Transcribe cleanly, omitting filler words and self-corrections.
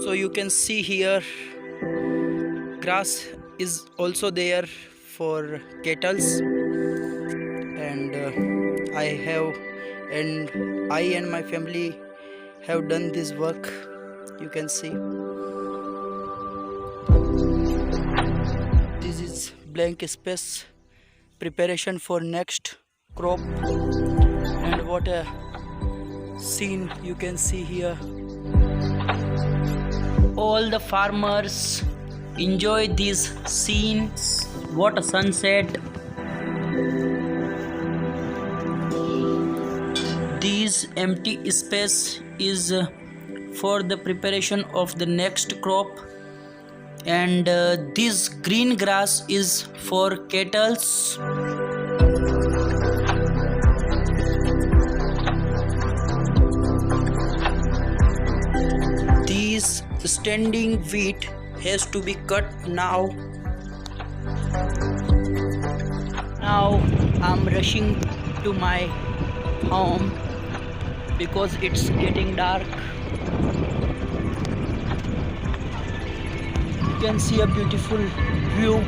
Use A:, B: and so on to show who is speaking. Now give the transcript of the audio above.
A: So you can see here grass is also there for kettles, and I and my family have done this work. You can see this is blank space preparation for next crop, and what a scene you can see here. All the farmers enjoy this scene. What a sunset. This empty space is for the preparation of the next crop, and this green grass is for kettles. This standing wheat has to be cut now. Now I'm rushing to my home because it's getting dark. You can see a beautiful view